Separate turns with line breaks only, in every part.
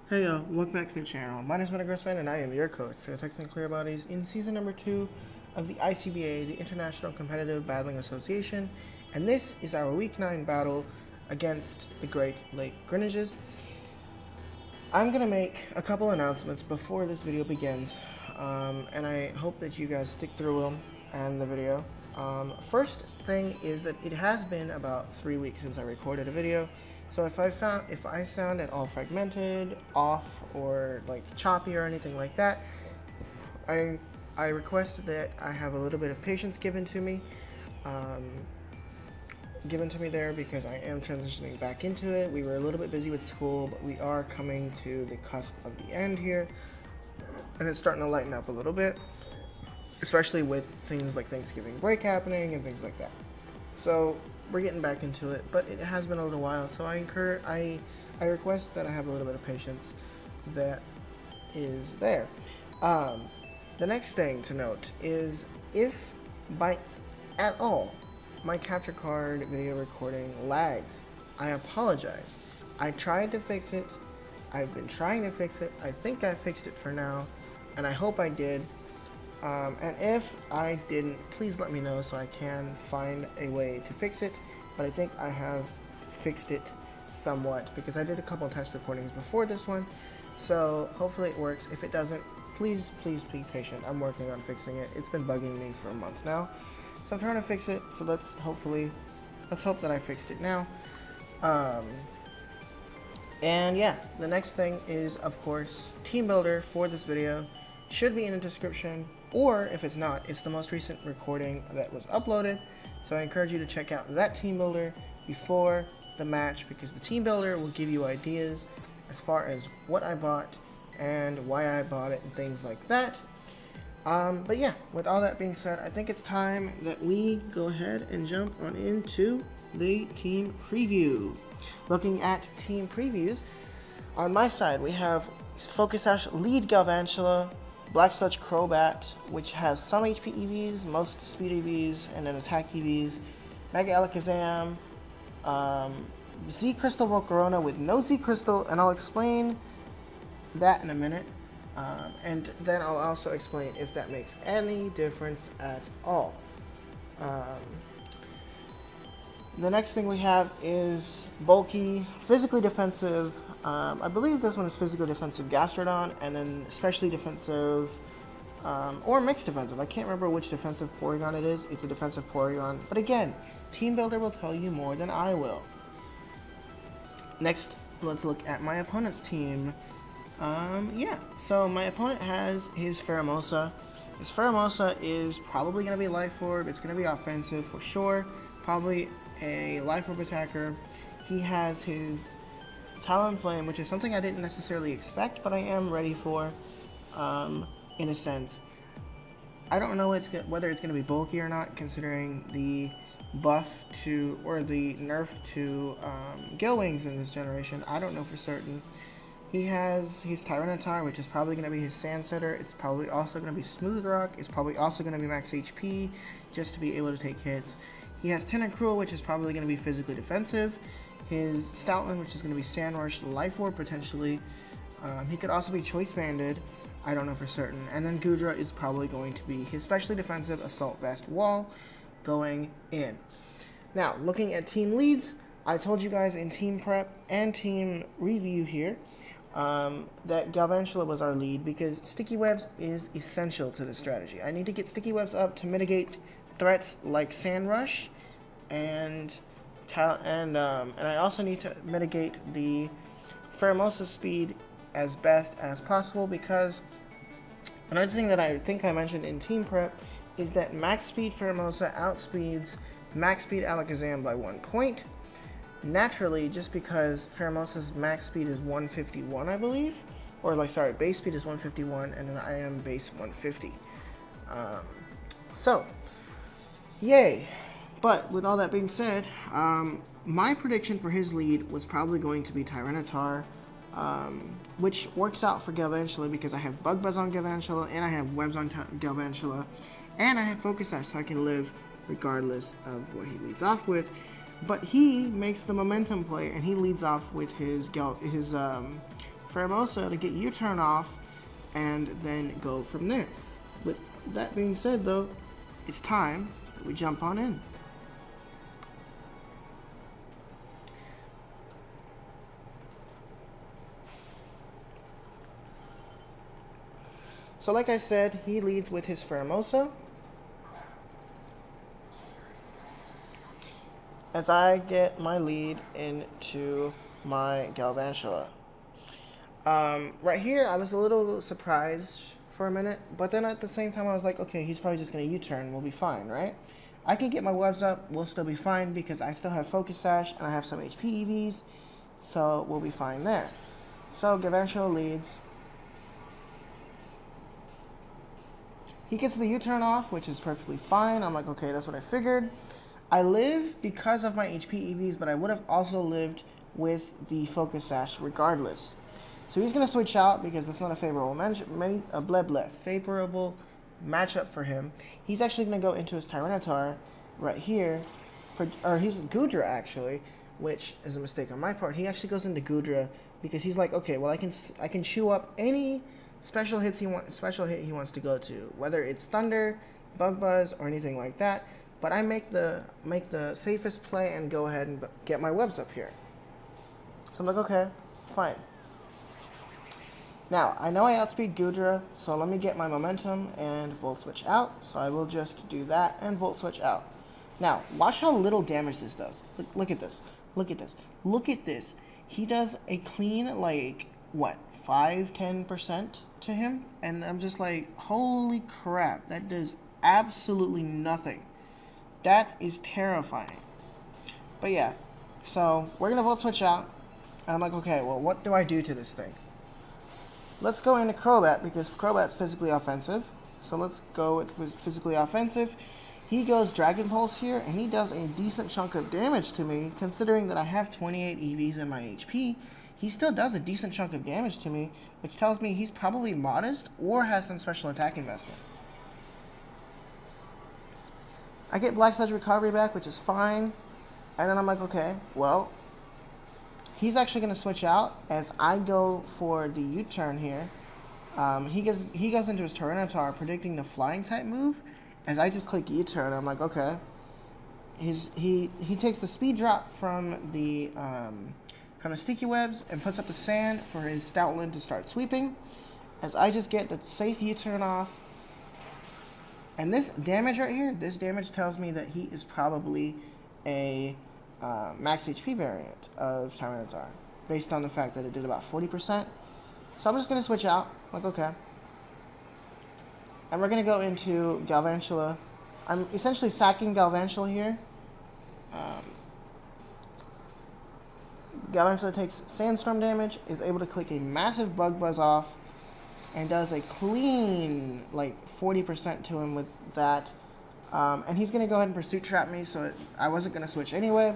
Hey y'all, welcome back to the channel. My name is Greninjas and I am your coach for the Texan Clearbodies in season number 2 of the ICBA, the International Competitive Battling Association, and this is our week 9 battle against the Great Lake Greninjas. I'm gonna make a couple announcements before this video begins, and I hope that you guys stick through them and the video. First thing is that it has been about 3 weeks since I recorded a video. So if I sound at all fragmented, off, or like choppy or anything like that, I request that I have a little bit of patience given to me there because I am transitioning back into it. We were a little bit busy with school, but we are coming to the cusp of the end here, and it's starting to lighten up a little bit, especially with things like Thanksgiving break happening and things like that. So we're getting back into it, but it has been a little while, so I request that I have a little bit of patience that is there. The next thing to note is if by at all my capture card video recording lags, I apologize. I tried to fix it. I've been trying to fix it. I think I fixed it for now, and I hope I did. And if I didn't, please let me know so I can find a way to fix it. But I think I have fixed it somewhat because I did a couple test recordings before this one. So hopefully it works. If it doesn't, please be patient. I'm working on fixing it. It's been bugging me for months now. So I'm trying to fix it. So let's hope that I fixed it now. And yeah, the next thing is, of course, team builder for this video. Should be in the description, or if it's not, it's the most recent recording that was uploaded. So I encourage you to check out that team builder before the match, because the team builder will give you ideas as far as what I bought and why I bought it and things like that. But yeah, with all that being said, I think it's time that we go ahead and jump on into the team preview. Looking at team previews, on my side we have Focus Sash Lead Galvantula, Black Sludge Crobat, which has some HP EVs, most speed EVs, and then attack EVs. Mega Alakazam, Z Crystal Volcarona with no Z Crystal, and I'll explain that in a minute. And then I'll also explain if that makes any difference at all. The next thing we have is bulky, physically defensive. I believe this one is physically defensive Gastrodon, and then especially defensive, or mixed defensive. I can't remember which defensive Porygon it is. It's a defensive Porygon. But again, Team Builder will tell you more than I will. Next, let's look at my opponent's team. Yeah, so my opponent has his Pheromosa. His Pheromosa is probably going to be Life Orb. It's going to be offensive for sure. Probably a Life Orb attacker. He has his Talonflame, which is something I didn't necessarily expect, but I am ready for, in a sense. I don't know whether it's going to be bulky or not, considering the buff to, or the nerf to Gale Wings in this generation. I don't know for certain. He has his Tyranitar, which is probably going to be his Sand Setter. It's probably also going to be Smooth Rock. It's probably also going to be max HP, just to be able to take hits. He has Tentacruel, which is probably going to be physically defensive. His Stoutland, which is going to be Sand Rush, Life Orb potentially. He could also be Choice Banded. I don't know for certain. And then Goodra is probably going to be his specially defensive Assault Vest Wall going in. Now, looking at team leads, I told you guys in team prep and team review here that Galvantula was our lead because Sticky Webs is essential to this strategy. I need to get Sticky Webs up to mitigate threats like Sand Rush, and I also need to mitigate the Pheromosa speed as best as possible, because another thing that I think I mentioned in team prep is that max speed Pheromosa outspeeds max speed Alakazam by 1 point. Naturally, just because Pheromosa's max speed is 151, I believe, or base speed is 151, and then I am base 150. So, yay! But with all that being said, my prediction for his lead was probably going to be Tyranitar, which works out for Galvantula because I have Bug Buzz on Galvantula, and I have Webs on Galvantula, and I have Focus Sash, so I can live regardless of what he leads off with. But he makes the momentum play, and he leads off with his Pheromosa to get U-turn off and then go from there. With that being said, though, it's time that we jump on in. So like I said, he leads with his Pheromosa. As I get my lead into my Galvantula. Right here, I was a little surprised for a minute, but then at the same time, I was like, okay, he's probably just going to U-turn. We'll be fine, right? I can get my webs up. We'll still be fine because I still have Focus Sash and I have some HP EVs, so we'll be fine there. So Galvantula leads. He gets the U-turn off, which is perfectly fine. I'm like, okay, that's what I figured. I live because of my HP EVs, but I would have also lived with the Focus Sash regardless. So he's going to switch out because that's not a favorable favorable matchup for him. He's actually going to go into his Tyranitar right here, or he's Goodra actually, which is a mistake on my part. He actually goes into Goodra because he's like, okay, well I can chew up any special hit he wants to go to, whether it's Thunder, Bug Buzz, or anything like that. But I make the safest play and go ahead and get my webs up here. So I'm like, okay, fine. Now, I know I outspeed Goodra, so let me get my momentum and Volt Switch out. So I will just do that and Volt Switch out. Now, watch how little damage this does. Look at this. Look at this. Look at this. He does a clean, like, what, 5-10% to him? And I'm just like, holy crap, that does absolutely nothing. That is terrifying. But yeah, so we're going to Volt Switch out. And I'm like, okay, well, what do I do to this thing? Let's go into Crobat, because Crobat's physically offensive. So let's go with physically offensive. He goes Dragon Pulse here, and he does a decent chunk of damage to me, considering that I have 28 EVs in my HP. He still does a decent chunk of damage to me, which tells me he's probably modest or has some special attack investment. I get Black Sludge Recovery back, which is fine. And then I'm like, okay, well, he's actually going to switch out as I go for the U-turn here. He goes into his Tyranitar, predicting the flying type move. As I just click U-turn, I'm like, okay. He takes the speed drop from the Sticky Webs and puts up the sand for his Stoutland to start sweeping. As I just get the safe U-turn off. And this damage right here, this damage tells me that he is probably a max HP variant of Tyranitar, based on the fact that it did about 40%. So I'm just going to switch out, like, okay. And we're going to go into Galvantula. I'm essentially sacking Galvantula here. Galvantula takes Sandstorm damage, is able to click a massive Bug Buzz off, and does a clean, like, 40% to him with that. And he's going to go ahead and Pursuit Trap me, so I wasn't going to switch anyway.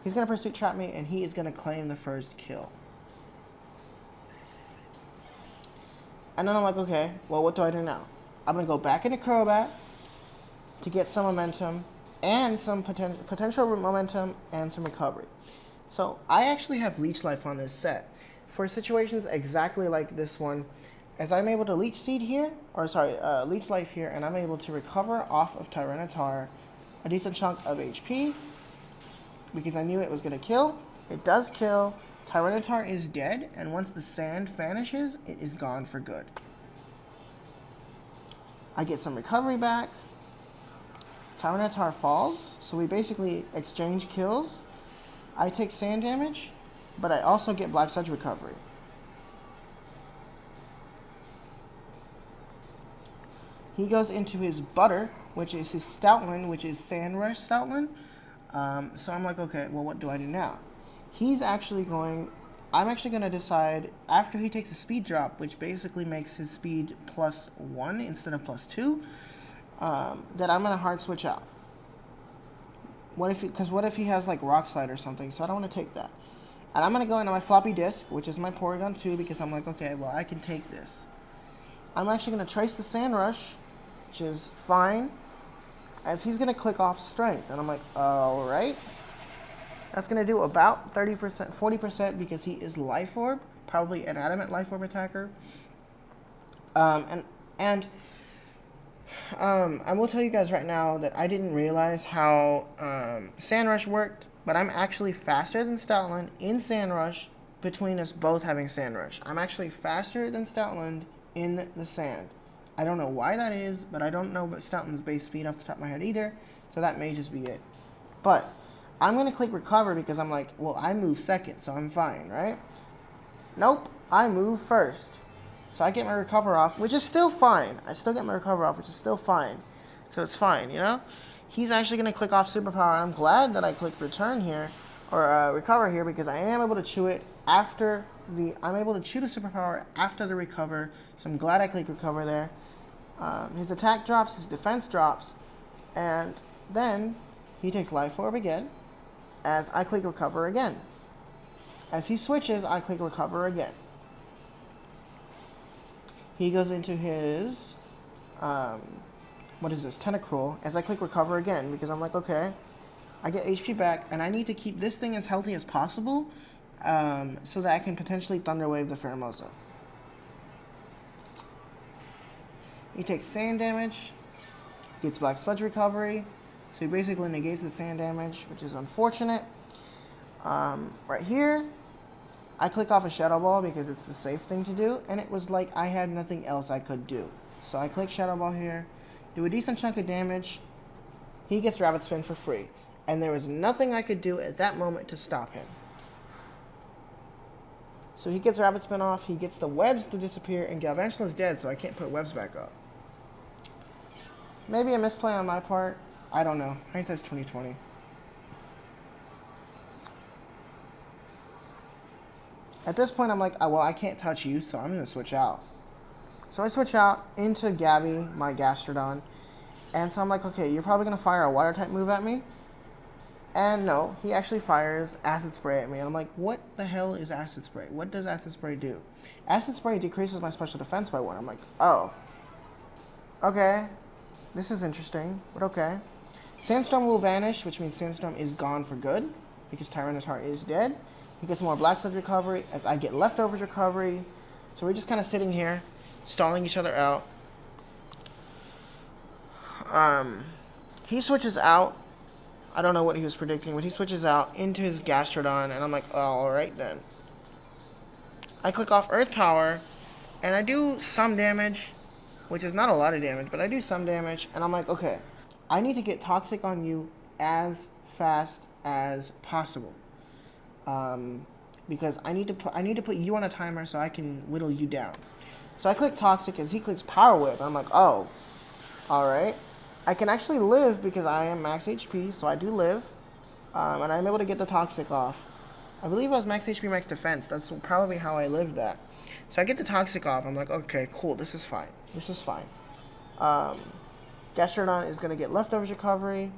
He's going to Pursuit Trap me, and he is going to claim the first kill. And then I'm like, okay, well, what do I do now? I'm going to go back into Crobat to get some momentum and some potential momentum and some recovery. So I actually have Leech Life on this set. For situations exactly like this one, as I'm able to Leech Seed here, or sorry, Leech Life here, and I'm able to recover off of Tyranitar a decent chunk of HP, because I knew it was going to kill. It does kill. Tyranitar is dead, and once the sand vanishes, it is gone for good. I get some recovery back. Tyranitar falls, so we basically exchange kills. I take sand damage, but I also get Black Sludge recovery. He goes into his Butter, which is his Stoutland, which is Sand Rush Stoutland. So I'm like, okay, well, what do I do now? I'm actually going to decide, after he takes a speed drop, which basically makes his speed +1 instead of +2, that I'm going to hard switch out. What if he has, like, Rock Slide or something, so I don't want to take that. And I'm going to go into my Floppy Disk, which is my Porygon 2, because I'm like, okay, well, I can take this. I'm actually going to Trace the Sand Rush, which is fine, as he's going to click off Strength. And I'm like, alright. That's going to do about 30%, 40% because he is Life Orb. probably an adamant life orb attacker. I will tell you guys right now that I didn't realize how Sand Rush worked, but I'm actually faster than Stoutland in Sand Rush between us both having Sand Rush. I'm actually faster than Stoutland in the sand. I don't know why that is, but I don't know what Stoutland's base speed off the top of my head either, so that may just be it. But I'm going to click recover because I'm like, well, I move second, so I'm fine, right? Nope, I move first. So I get my recover off, which is still fine. I still get my recover off, which is still fine. So it's fine, you know? He's actually going to click off superpower, and I'm glad that I clicked return here, or recover here, because I am able to chew it after the, I'm able to chew the superpower after the recover, so I'm glad I clicked recover there. His attack drops, his defense drops, and then he takes life orb again, as I click recover again. As he switches, I click recover again. He goes into his, what is this, Tentacruel, as I click recover again, because I'm like, okay, I get HP back, and I need to keep this thing as healthy as possible, so that I can potentially Thunder Wave the Pheromosa. He takes sand damage, gets Black Sludge recovery, so he basically negates the sand damage, which is unfortunate. Right here, I click off a Shadow Ball because it's the safe thing to do, and it was like I had nothing else I could do. So I click Shadow Ball here, do a decent chunk of damage, he gets Rabbit Spin for free, and there was nothing I could do at that moment to stop him. So he gets Rabbit Spin off, he gets the webs to disappear, and Galvantula is dead, so I can't put webs back up. Maybe a misplay on my part, I don't know. Hindsight's 20/20. At this point, I'm like, well, I can't touch you, so I'm going to switch out. So I switch out into Gabby, my Gastrodon, and so I'm like, okay, you're probably going to fire a Water-type move at me? And no, he actually fires Acid Spray at me, and I'm like, what the hell is Acid Spray? What does Acid Spray do? Acid Spray decreases my special defense by 1. I'm like, oh. Okay. This is interesting, but okay. Sandstorm will vanish, which means Sandstorm is gone for good, because Tyranitar is dead. He gets more Black Sludge recovery, as I get Leftovers recovery. So we're just kind of sitting here, stalling each other out. He switches out. I don't know what he was predicting, but he switches out into his Gastrodon, and I'm like, oh, alright then. I click off Earth Power, and I do some damage, which is not a lot of damage, but I do some damage, and I'm like, okay, I need to get Toxic on you as fast as possible. Because I need to put you on a timer so I can whittle you down. So I click Toxic as he clicks Power Whip, and I'm like, oh, alright. I can actually live because I am max HP, so I do live. And I'm able to get the Toxic off. I believe I was max HP, max defense. That's probably how I lived that. So I get the Toxic off. I'm like, okay, cool, this is fine. This is fine. Gastrodon is going to get Leftovers recovery.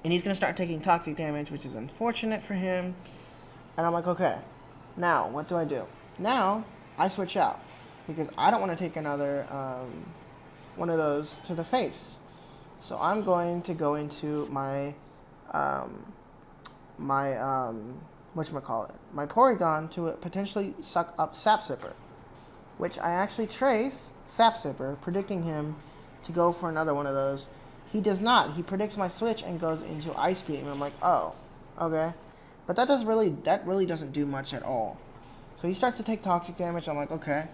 And he's going to start taking toxic damage, which is unfortunate for him. And I'm like, okay, now, what do I do? Now, I switch out. Because I don't want to take another one of those to the face. So I'm going to go into my, whatchamacallit, my Porygon to potentially suck up Sap Sipper. Which I actually trace Sap Sipper, predicting him to go for another one of those. He does not. He predicts my switch and goes into Ice Beam. I'm like, oh, okay. But that really doesn't do much at all. So he starts to take toxic damage. I'm like, okay.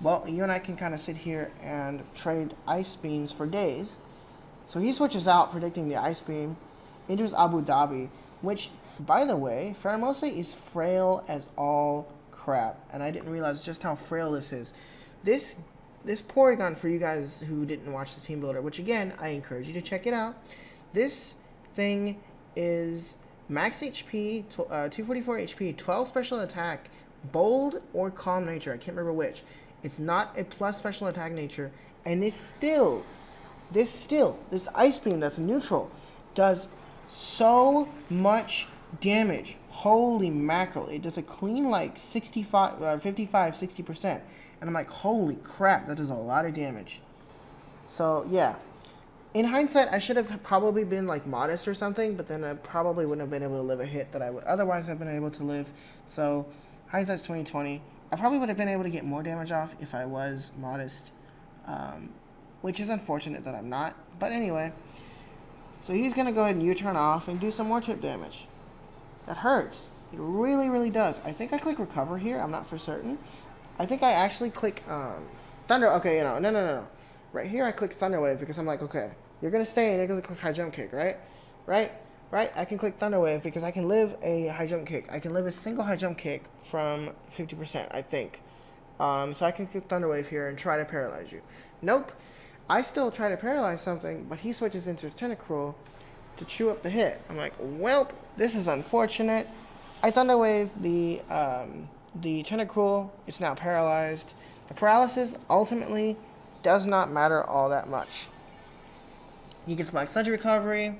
Well, you and I can kind of sit here and trade Ice Beams for days. So he switches out, predicting the Ice Beam, into his Abu Dhabi, which, by the way, Pheromosa is frail as all crap. And I didn't realize just how frail this is. This Porygon, for you guys who didn't watch the Team Builder, which again, I encourage you to check it out. This thing is max HP, 244 HP, 12 special attack, bold or calm nature. I can't remember which. It's not a plus special attack nature, and this Ice Beam that's neutral does so much damage. Holy mackerel. It does a clean like 55, 60%. And I'm like, holy crap, that does a lot of damage. So, yeah. In hindsight, I should have probably been like modest or something, but then I probably wouldn't have been able to live a hit that I would otherwise have been able to live. So hindsight's 2020. I probably would have been able to get more damage off if I was modest, which is unfortunate that I'm not. But anyway, so he's gonna go ahead and U-turn off and do some more chip damage. That hurts. It really, really does. I think I click recover here. I'm not for certain. I think I actually click thunder. Okay, no. Right here, I click Thunder Wave because I'm like, okay, you're going to stay and you're going to click High Jump Kick, right? Right? I can click Thunder Wave because I can live a High Jump Kick. I can live a single High Jump Kick from 50%, I think. So I can click Thunder Wave here and try to paralyze you. Nope. I still try to paralyze something, but he switches into his Tentacruel to chew up the hit. I'm like, welp, this is unfortunate. I Thunder Wave the Tentacruel. It's now paralyzed. The paralysis ultimately does not matter all that much. He gets Black Sludge recovery.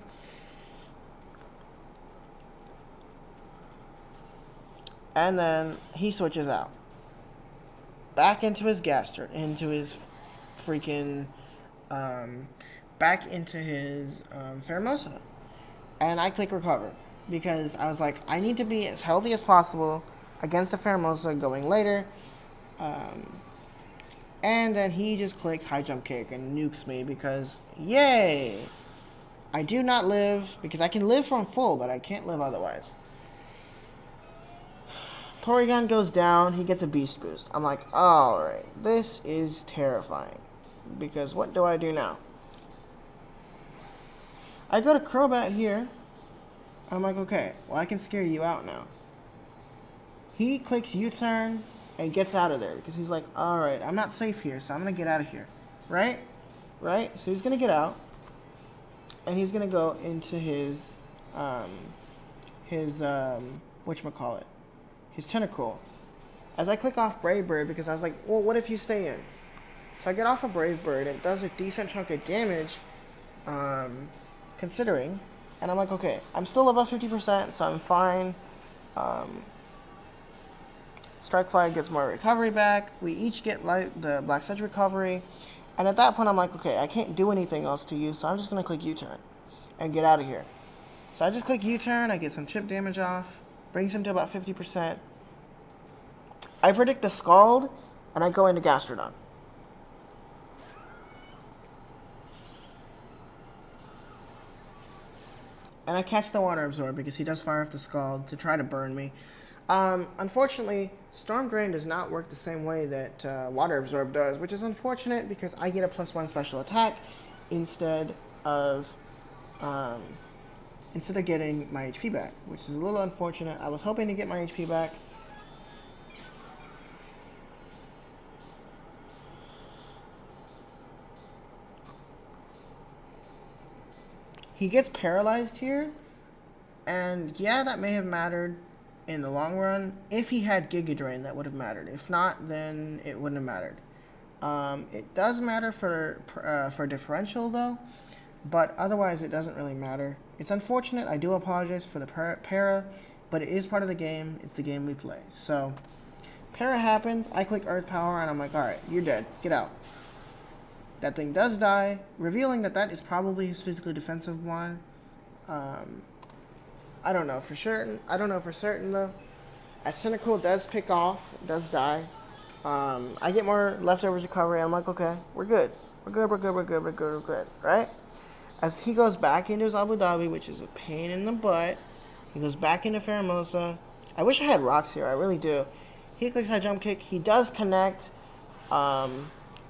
And then he switches out. Back into his Gaster, into his freaking, back into his Pheromosa. And I click recover. Because I was like, I need to be as healthy as possible against the Pheromosa going later. And then he just clicks High Jump Kick and nukes me because, yay! I do not live, because I can live from full, but I can't live otherwise. Porygon goes down, he gets a Beast Boost. I'm like, alright, this is terrifying. Because what do I do now? I go to Crobat here. I'm like, okay, well I can scare you out now. He clicks U-turn and gets out of there because he's like, alright, I'm not safe here, so I'm going to get out of here. Right? So he's going to get out. And he's going to go into his whatchamacallit? His Tentacruel. As I click off Brave Bird because I was like, well, what if you stay in? So I get off of Brave Bird and it does a decent chunk of damage, considering. And I'm like, okay, I'm still above 50%, so I'm fine. Strike Fire gets more recovery back. We each get the Black Sludge recovery. And at that point, I'm like, okay, I can't do anything else to you, so I'm just going to click U-turn and get out of here. So I just click U-turn, I get some chip damage off, brings him to about 50%. I predict the Scald, and I go into Gastrodon. And I catch the Water Absorb because he does fire off the Scald to try to burn me. Unfortunately, Storm Drain does not work the same way that Water Absorb does, which is unfortunate because I get a +1 special attack instead of getting my HP back, which is a little unfortunate. I was hoping to get my HP back. He gets paralyzed here, and yeah, that may have mattered in the long run. If he had Giga Drain, that would have mattered. If not, then it wouldn't have mattered. It does matter for differential, though, but otherwise it doesn't really matter. It's unfortunate. I do apologize for the para, but it is part of the game. It's the game we play. So, para happens. I click Earth Power, and I'm like, alright, you're dead. Get out. That thing does die, revealing that that is probably his physically defensive one. I don't know for certain. Though. As Tentacruel does pick off, it does die. I get more leftovers recovery. I'm like, okay, we're good. We're good. Right? As he goes back into his Abu Dhabi, which is a pain in the butt, he goes back into Pheromosa. I wish I had rocks here. I really do. He clicks High Jump Kick. He does connect.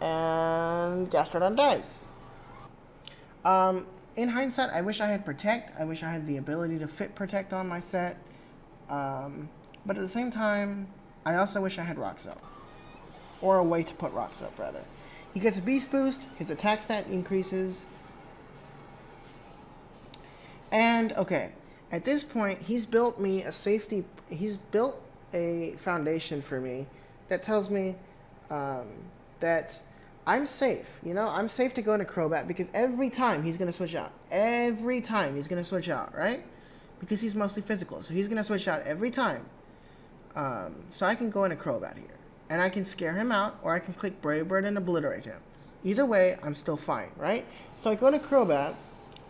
And Gastrodon dies. In hindsight, I wish I had Protect. I wish I had the ability to fit Protect on my set. But at the same time, I also wish I had Rocks Up. Or a way to put Rocks Up, rather. He gets a Beast Boost. His attack stat increases. And, okay. At this point, he's built me a safety... He's built a foundation for me that tells me that I'm safe. You know, I'm safe to go into Crobat because every time he's going to switch out. Every time he's going to switch out, right? Because he's mostly physical. So he's going to switch out every time. So I can go into Crobat here. And I can scare him out, or I can click Brave Bird and obliterate him. Either way, I'm still fine, right? So I go to Crobat,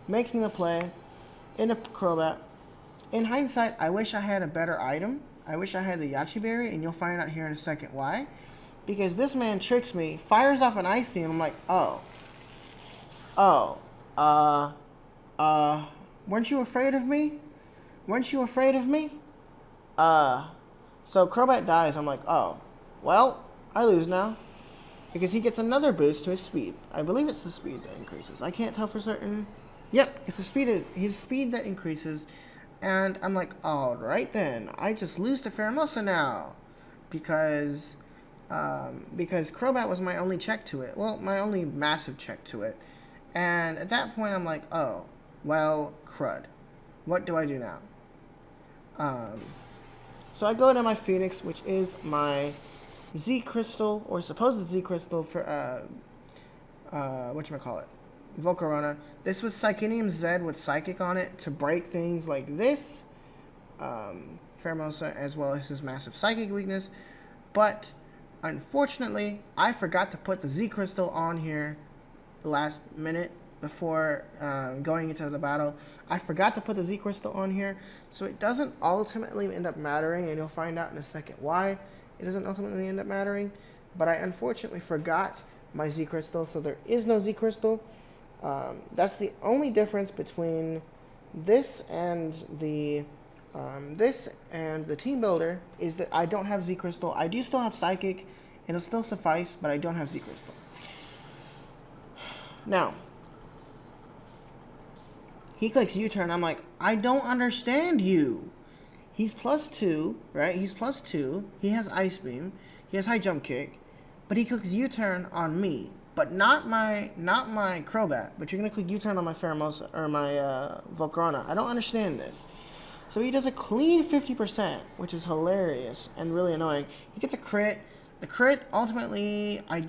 making the play, into Crobat. In hindsight, I wish I had a better item. I wish I had the Yachi Berry, and you'll find out here in a second why. Because this man tricks me, fires off an Ice Beam, I'm like, weren't you afraid of me? Weren't you afraid of me? So Crobat dies, I'm like, oh, well, I lose now. Because he gets another boost to his speed. I believe it's the speed that increases. I can't tell for certain. Yep, it's the speed, his speed that increases. And I'm like, alright then, I just lose to Pheromosa now. Because Crobat was my only check to it. Well, my only massive check to it. And at that point, I'm like, oh, well, crud. What do I do now? So I go to my Phoenix, which is my Z Crystal, or supposed Z Crystal for, whatchamacallit? Volcarona. This was Psychinium Z with Psychic on it to break things like this. Pheromosa, as well as his massive Psychic weakness. But, unfortunately, I forgot to put the Z Crystal on here last minute before going into the battle. I forgot to put the Z Crystal on here, so it doesn't ultimately end up mattering, and you'll find out in a second why it doesn't ultimately end up mattering. But I unfortunately forgot my Z Crystal, so there is no Z Crystal. That's the only difference between this and the Team Builder, is that I don't have Z Crystal. I do still have Psychic, it'll still suffice, but I don't have Z Crystal. Now, he clicks U-turn. I'm like, I don't understand you. He's +2, right? He's +2. He has Ice Beam. He has High Jump Kick, but he clicks U-turn on me, but not my Crobat. But you're gonna click U-turn on my Pheromosa or my Volcarona. I don't understand this. So he does a clean 50%, which is hilarious and really annoying. He gets a crit. The crit ultimately, I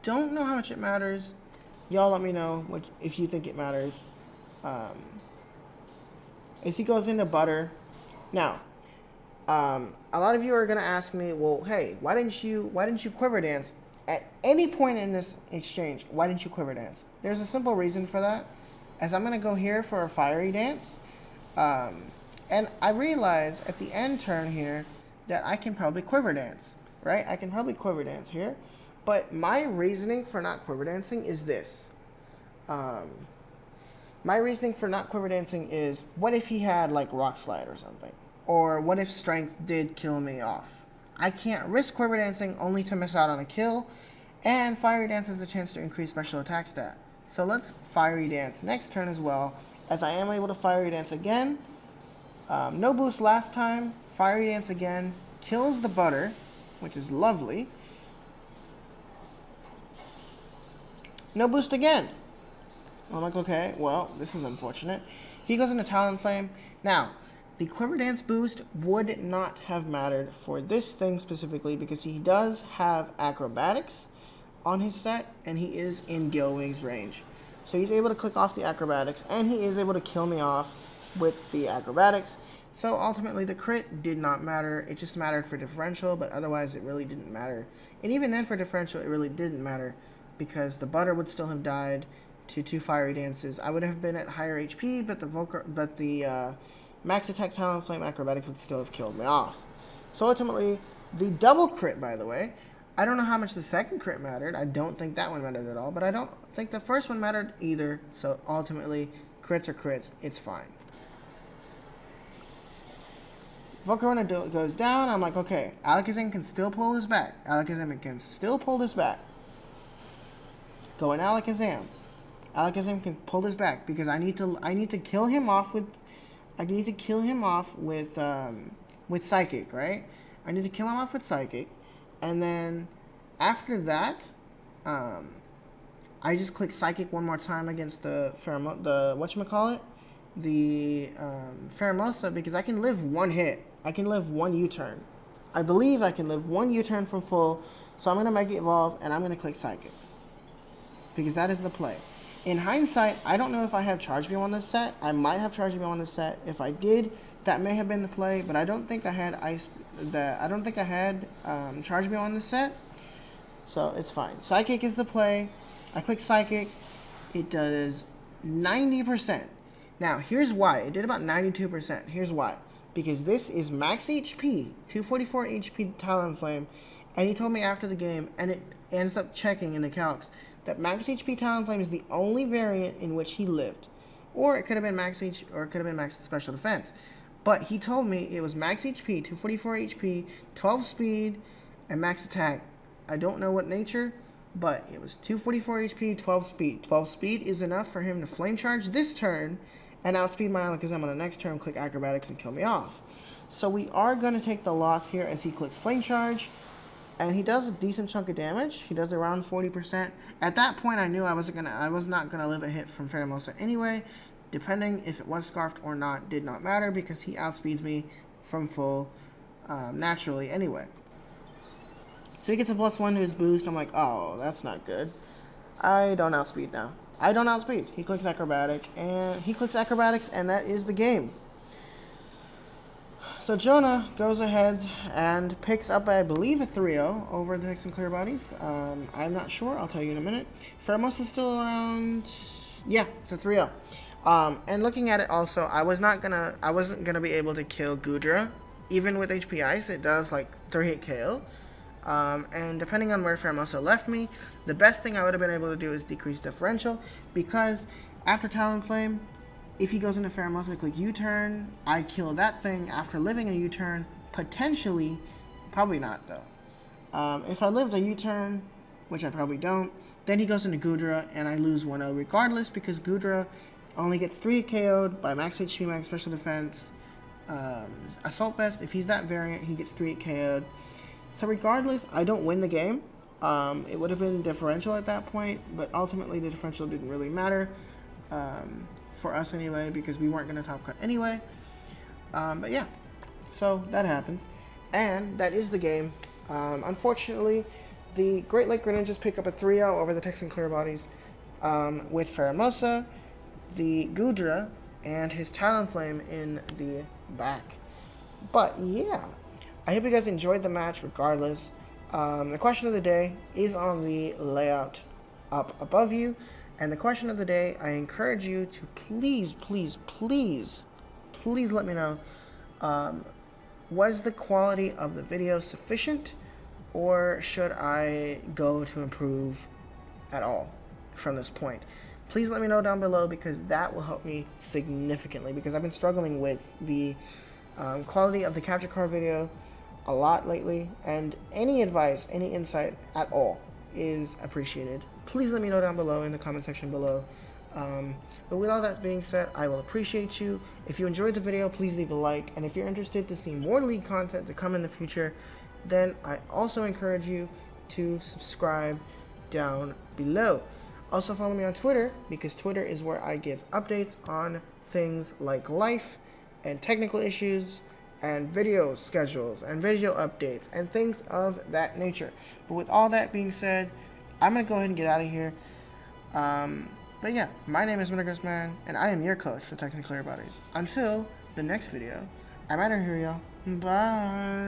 don't know how much it matters. Y'all let me know if you think it matters. As he goes into Butter. Now, a lot of you are gonna ask me, well, hey, why didn't you Quiver Dance at any point in this exchange? Why didn't you Quiver Dance? There's a simple reason for that. As I'm gonna go here for a Fiery Dance, and I realize at the end turn here that I can probably Quiver Dance, right? I can probably Quiver Dance here, but my reasoning for not Quiver Dancing is this. My reasoning for not Quiver Dancing is, what if he had like Rock Slide or something? Or what if Strength did kill me off? I can't risk Quiver Dancing only to miss out on a kill, and Fiery Dance has a chance to increase special attack stat. So let's Fiery Dance next turn as well, as I am able to Fiery Dance again. No boost last time, Fiery Dance again, kills the Butter, which is lovely. No boost again. I'm like, okay, well, this is unfortunate. He goes into Talonflame. Now, the Quiver Dance boost would not have mattered for this thing specifically, because he does have Acrobatics on his set, and he is in Gale Wing's range. So he's able to click off the Acrobatics, and he is able to kill me off with the Acrobatics. So ultimately, the crit did not matter. It just mattered for differential, but otherwise it really didn't matter. And even then for differential, it really didn't matter, because the Butter would still have died to 2 Fiery Dances. I would have been at higher HP, but the Max Attack Talonflame Acrobatics would still have killed me off. So ultimately, the double crit, by the way, I don't know how much the second crit mattered. I don't think that one mattered at all, but I don't think the first one mattered either. So ultimately, crits are crits. It's fine. Volcarona goes down. I'm like, okay, Alakazam can still pull this back. Alakazam can still pull this back. Go in Alakazam. Alakazam can pull this back, because I need to kill him off with with Psychic, right? I need to kill him off with Psychic, and then after that, I just click Psychic one more time against the Pheromosa, because I can live one hit. I can live one U-turn. I believe I can live one U-turn from full, so I'm gonna Mega Evolve and I'm gonna click Psychic, because that is the play. In hindsight, I don't know if I have Charge Beam on this set. I might have Charge Beam on this set. If I did, that may have been the play, but I don't think I had Charge Beam on this set, so it's fine. Psychic is the play. I click Psychic, it does 90%. Now, here's why. It did about 92%. Here's why. Because this is max HP, 244 HP Talonflame, and he told me after the game, and it ends up checking in the calcs, that max HP Talonflame is the only variant in which he lived. Or it could have been max H, or it could have been max special defense. But he told me it was max HP, 244 HP, 12 speed, and max attack. I don't know what nature, but it was 244 HP, 12 speed. 12 speed is enough for him to flame charge this turn and outspeed my Alakazam on the next turn, click Acrobatics, and kill me off. So we are going to take the loss here as he clicks Flame Charge, and he does a decent chunk of damage. He does around 40%. At that point, I knew I was not gonna live a hit from Pheromosa anyway. Depending if it was Scarfed or not did not matter because he outspeeds me from full naturally anyway. So he gets a +1 to his boost. I'm like, oh, that's not good. I don't outspeed now. I don't outspeed. He clicks Acrobatics, and that is the game. So Jonah goes ahead and picks up, I believe, a 3-0 over the Texan Clearbodies. I'm not sure. I'll tell you in a minute. Pheromosa is still around. Yeah, it's a 3-0. And looking at it also, I wasn't gonna be able to kill Goodra, even with HP Ice. It does like 3-hit KO. And depending on where Pheromosa left me, the best thing I would have been able to do is decrease differential, because after Talonflame, if he goes into Pheromosa to click U-turn, I kill that thing after living a U-turn, potentially, probably not though. If I live the U-turn, which I probably don't, then he goes into Goodra and I lose 1-0 regardless, because Goodra only gets 3 KO'd by max HP, max special defense, Assault Vest. If he's that variant, he gets 3 KO'd. So regardless, I don't win the game. It would have been differential at that point, but ultimately the differential didn't really matter for us anyway, because we weren't going to top cut anyway. But yeah, so that happens. And that is the game. Unfortunately, the Great Lake Greninjas pick up a 3-0 over the Texan Clearbodies with Pheromosa, the Goodra, and his Talonflame in the back. But yeah, I hope you guys enjoyed the match regardless. The question of the day is on the layout up above you. And the question of the day, I encourage you to please let me know, was the quality of the video sufficient, or should I go to improve at all from this point? Please let me know down below, because that will help me significantly, because I've been struggling with the quality of the capture card video a lot lately, and any advice, any insight at all is appreciated. Please let me know down below in the comment section below. But with all that being said, I will appreciate you. If you enjoyed the video, please leave a like, and if you're interested to see more League content to come in the future, then I also encourage you to subscribe down below. Also follow me on Twitter, because Twitter is where I give updates on things like life and technical issues and video schedules and video updates and things of that nature. But with all that being said, I'm going to go ahead and get out of here. But yeah, my name is Man, and I am your coach for Texan Clearbodies. Until the next video, I'm out of here, y'all. Bye.